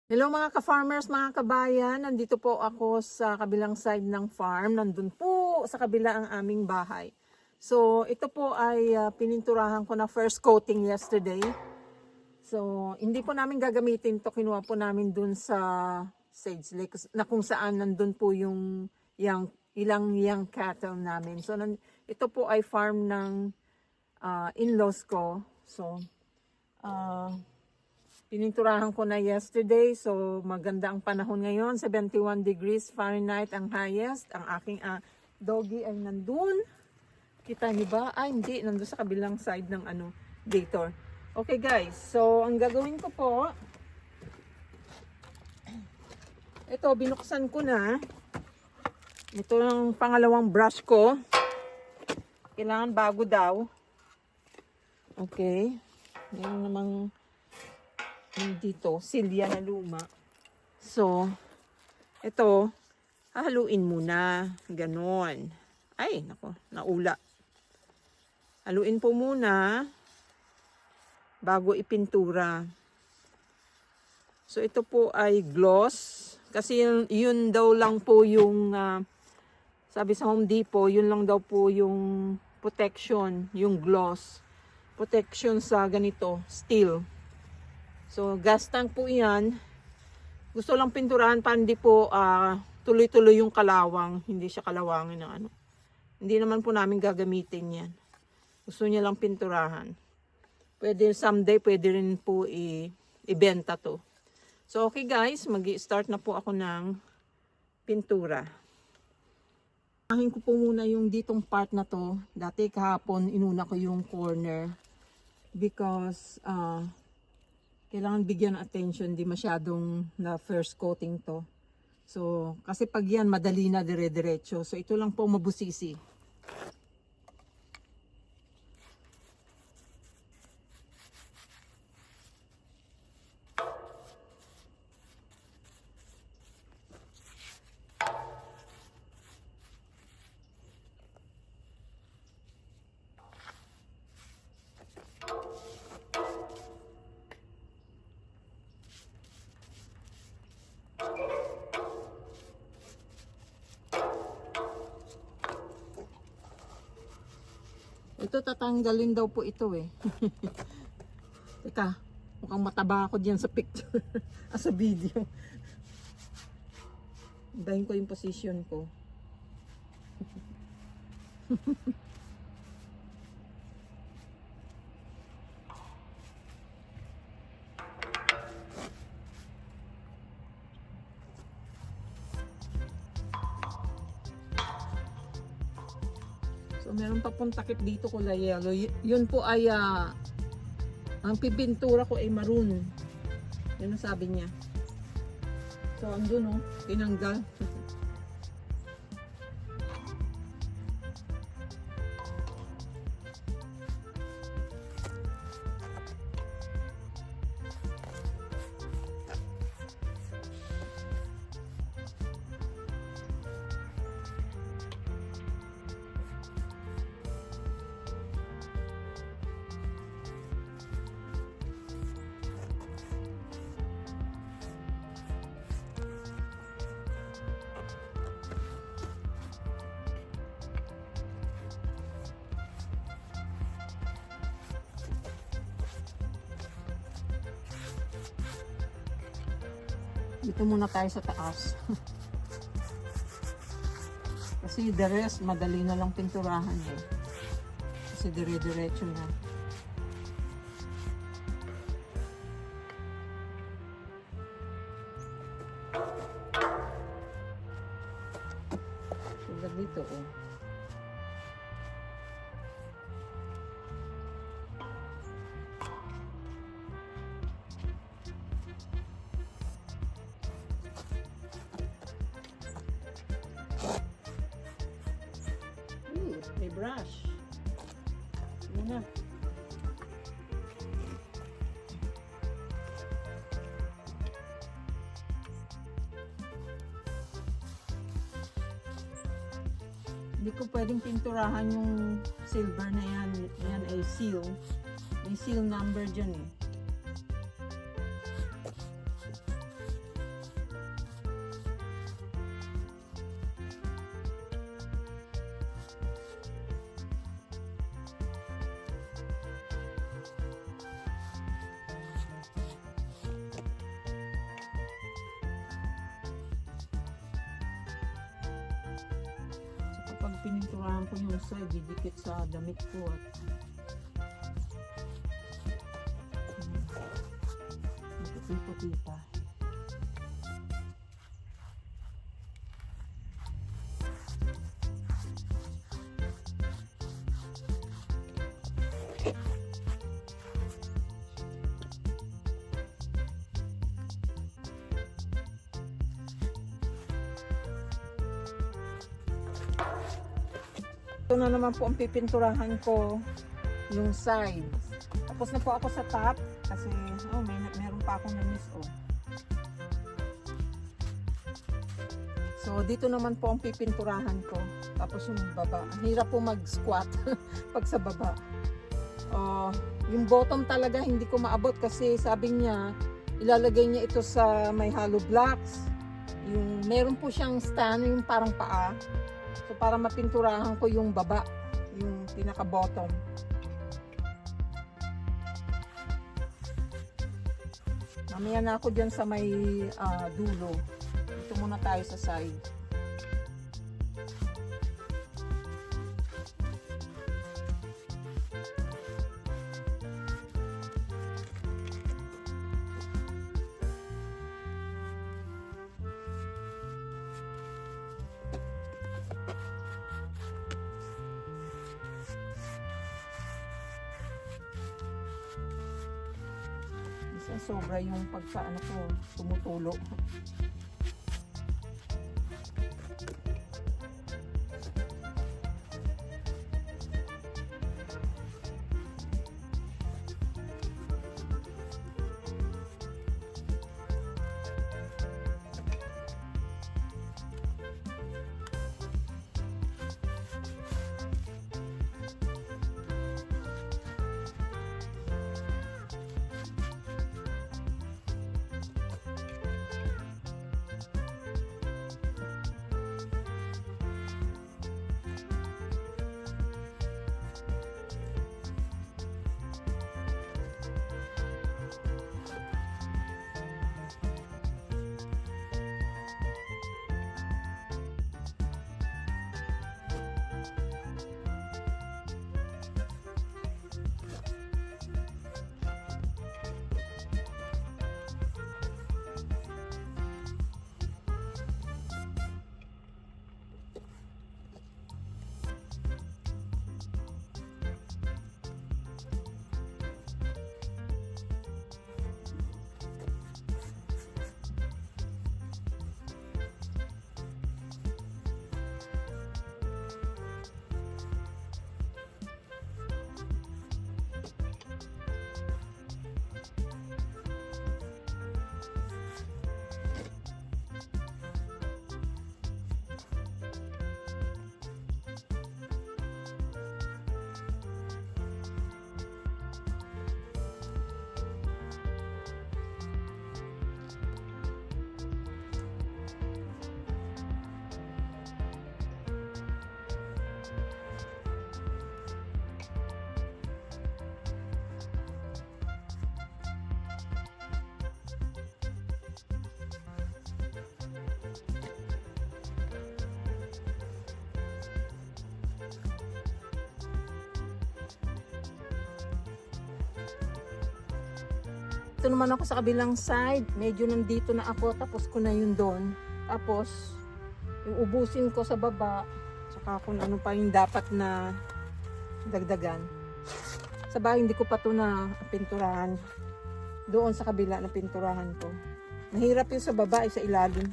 Hello mga ka-farmers, mga kabayan. Nandito po ako sa kabilang side ng farm. Nandun po sa kabila ang aming bahay. So ito po ay pininturahan ko na first coating yesterday. So hindi po namin gagamitin to. Kinuha po namin dun sa Sage Lake na kung saan nandun po yung ilang young cattle namin. So ito po ay farm ng in-laws ko. So pininturahan ko na yesterday, so maganda ang panahon ngayon, 71 degrees Fahrenheit ang highest. Ang aking doggy ay nandun. Kita niyo ba? Ay hindi, nandun sa kabilang side ng gator. Okay guys, so ang gagawin ko po, ito binuksan ko na. Ito ang pangalawang brush ko. Kailangan bago daw. Okay. Yan namang dito, silya na luma. So, ito, haluin muna. Ganon. Ay, nako, naula. Haluin po muna bago ipintura. So, ito po ay gloss. Kasi yun daw lang po yung, sabi sa Home Depot, yun lang daw po yung protection, yung gloss. Protection sa ganito, steel. So, gas tank po yan. Gusto lang pinturahan para hindi po tuloy-tuloy yung kalawang. Hindi siya kalawangin ng ano. Hindi naman po namin gagamitin yan. Gusto niya lang pinturahan. Pwede someday, pwede rin po ibenta to. So, okay guys, mag-i-start na po ako ng pintura. Ahin ko po muna yung ditong part na to. Dati kahapon, inuna ko yung corner. Because, kailangan bigyan ng attention, di masyadong na first coating to. So, kasi pag yan, madali na dire-diretso. So, ito lang po mabusisi. Ito tatanggalin daw po ito eh. Teka, mukhang mataba ako diyan sa picture. Sa video. Bahin ko yung position ko. So, meron pa pong takip dito kulay yellow. Yun po ay, ang pipintura ko ay maroon. Yun ang sabi niya. So, andun oh, tinanggal. Dito muna tayo sa taas. Kasi the rest, madali na lang pinturahan eh. Kasi dire-diretso na. So, dito oh. May brush. Muna. Hindi ko pwedeng pinturahan yung silver na yan. Yan ay seal. May seal number dyan eh. pininturahan ko yung side, didikit sa damit ko at puti-puti pa. Ito na naman po ang pipinturahan ko, yung side. Tapos na po ako sa top kasi meron pa akong na-miss So dito naman po ang pipinturahan ko. Tapos yung baba. Ang hirap po mag-squat pag sa baba. Yung bottom talaga hindi ko maabot kasi sabi niya ilalagay niya ito sa may hollow blocks. Yung meron po siyang stand yung parang paa. So para mapinturahan ko yung baba, yung pinaka-bottom. Mamaya na ako dyan sa may dulo. Ito muna tayo sa side. Sobra yung pagkaano ko, tumutulo. Ito naman ako sa kabilang side. Medyo nandito na ako. Tapos ko na yun doon. Tapos, yung ubusin ko sa baba. Tsaka kung ano pa yung dapat na dagdagan. Sa bahay, hindi ko pa ito na pinturahan. Doon sa kabila na pinturahan ko. Mahirap yung sa baba, sa ilalim.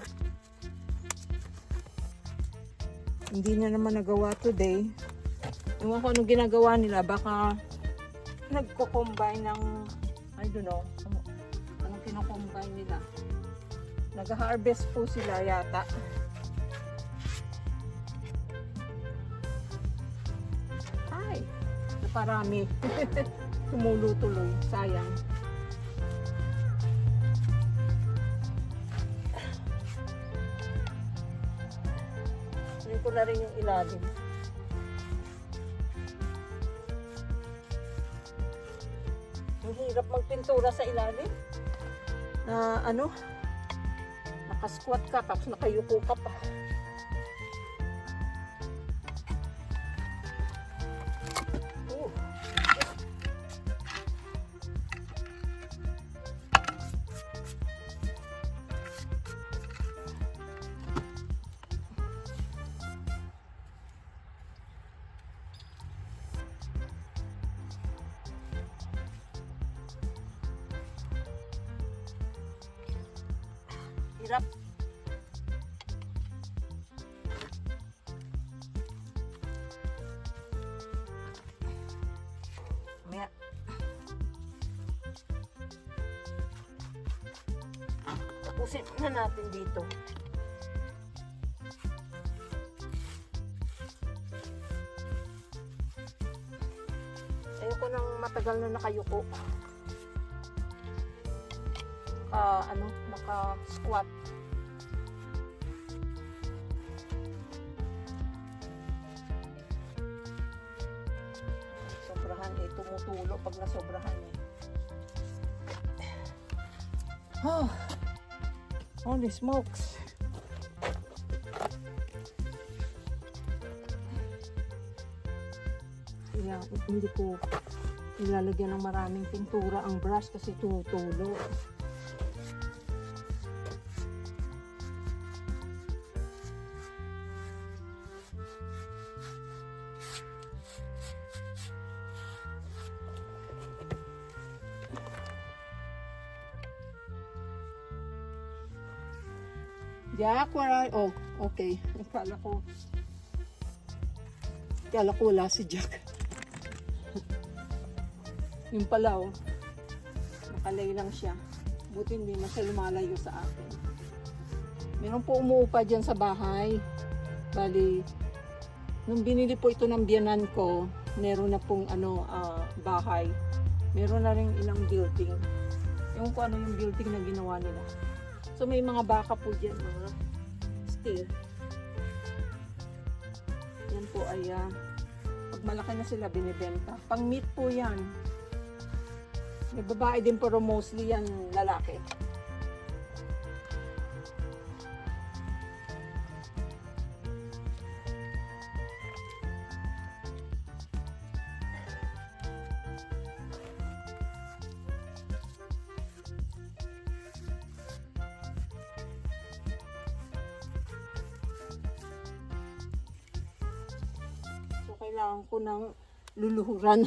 Hindi na naman nagawa today. Ewan ko anong ginagawa nila. Baka nagko-combine ng, I don't know, anong kino-combine nila. Nag-harvest po sila yata. Ay, naparami. Tumulo tuloy. Sayang. Hindi ko na rin yung ilalim. Ang hirap magpintura sa ilalim. Na ano, nakasquat ka tapos nakayuko ka pa. Hirap. Mamaya. Tapusin na natin dito. Ayoko nang matagal na nakayuko. Naka-squat. Sobrahan eh, tumutulo pag nasobrahan eh. Oh, holy smokes. Kaya hindi ko ilalagyan ng maraming pintura ang brush kasi tumutulo. Jack, where are you? Oh, okay. Akala ko wala si Jack. Yung pala, oh. Nakalay lang siya. Buti hindi na siya lumalayo sa akin. Meron po umuupa dyan sa bahay. Bali, nung binili po ito ng biyanan ko, meron na pong bahay. Meron na rin ilang building. Yung kung ano yung building na ginawa nila. So may mga baka po dyan, mga steer. Yan po ay pag malaki na sila binibenta. Pang meat po yan. May babae din pero mostly yan lalaki. Kailangan ko ng luluhuran.